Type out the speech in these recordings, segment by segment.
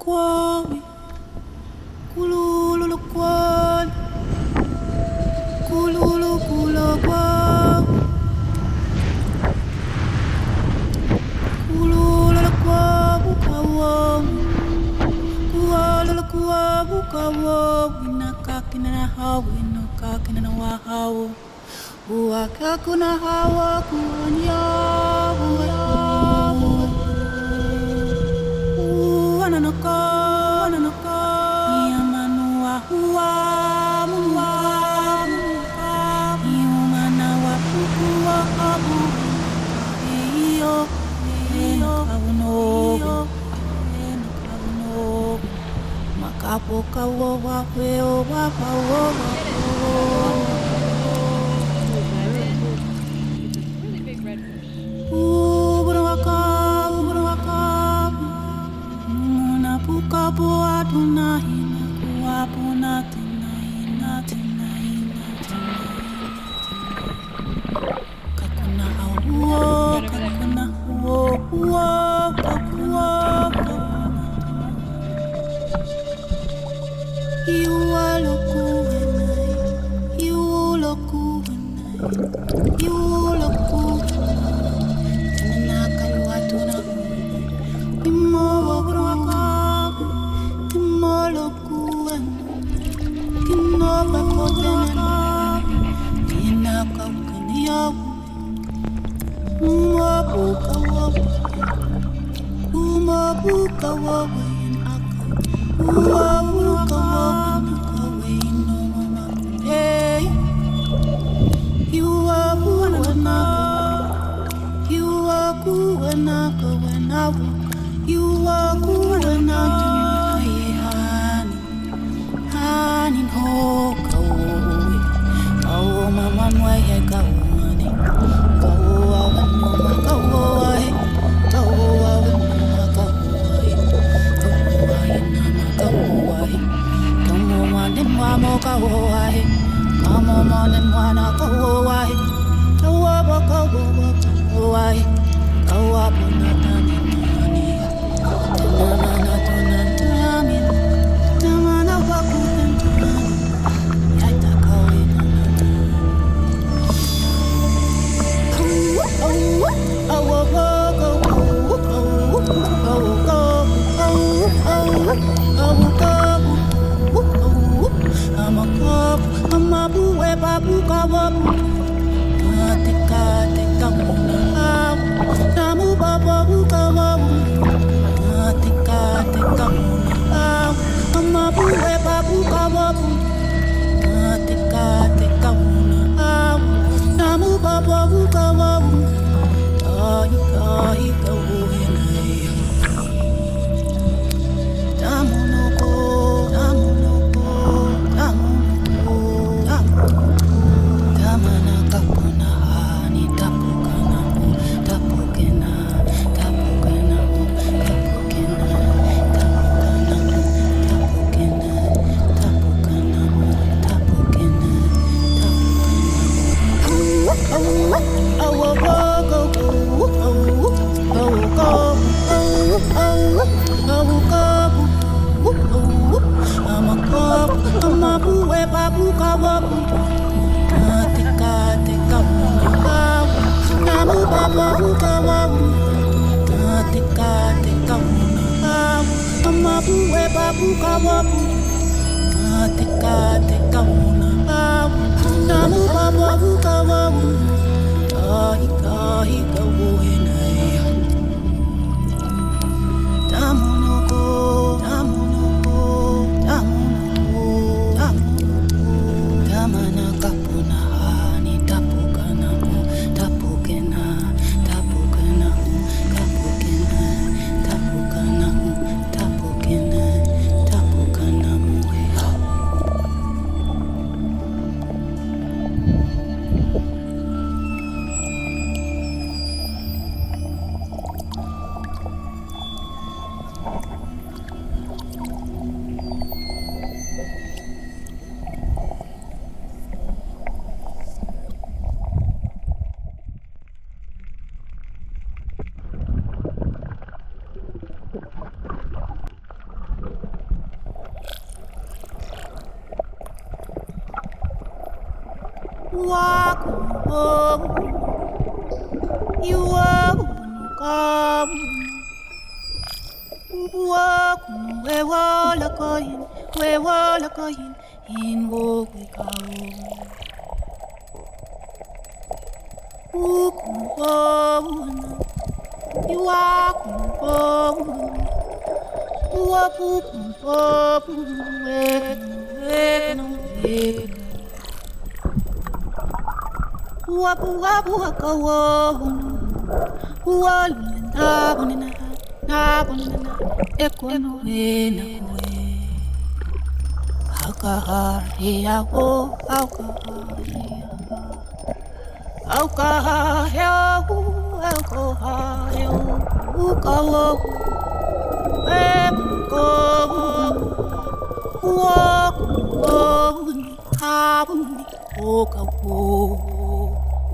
Kwami, kululu kwan, kululu kula kwam, kululu kwamu kawam, kululu kwamu kawam, inakakina na hawa, inakakina na wahawa, uakakuna hawa kuanyawa, ananaka. Makapoka wa weo wa wa Puka boa tunahina kuapuna tunaina kakuna auo kakuna uo kakua you loku walk home. You walk home. Walk where all are going, where all are going, in walk we go. Walk home. You walk home. Walk home. Wapu wapu waka wohunu, walu na bonina, ekono ena koe. Aukahari awo, aukahari awo, aukahari awo, ukawo, emko, waku, kabuni, okawo.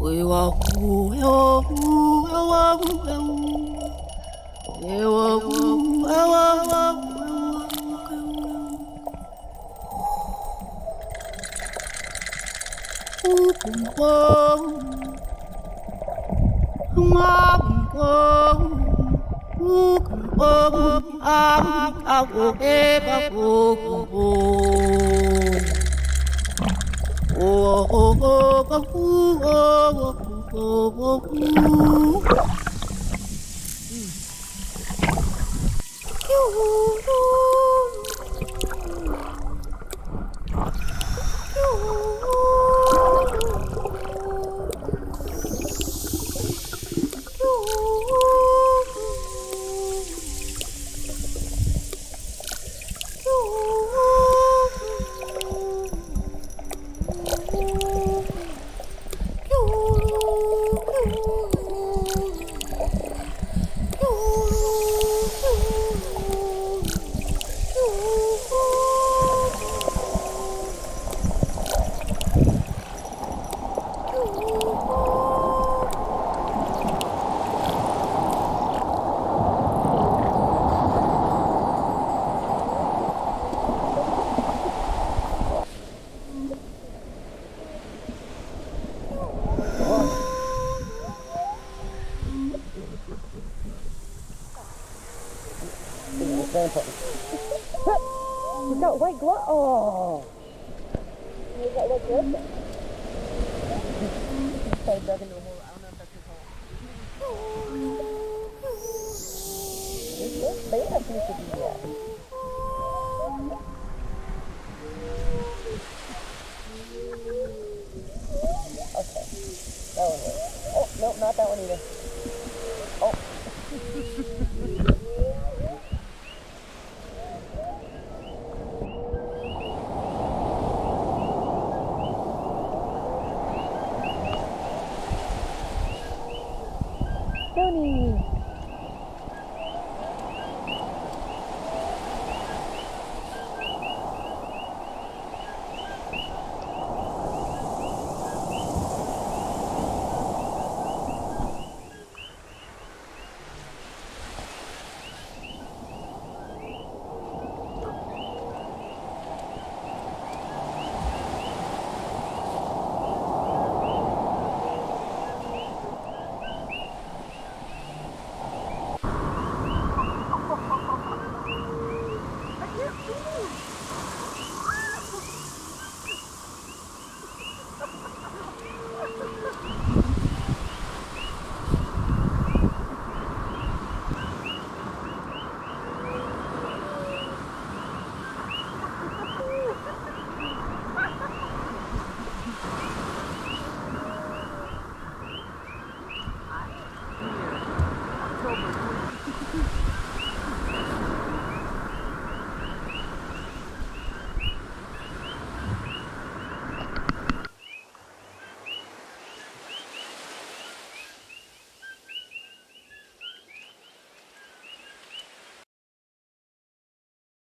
We wa hu, You got white glove. Oh. You got white glove. I don't know if that's his home. This needs to be Okay. That one works. Oh, no, not that one either. Oh. Tony. October.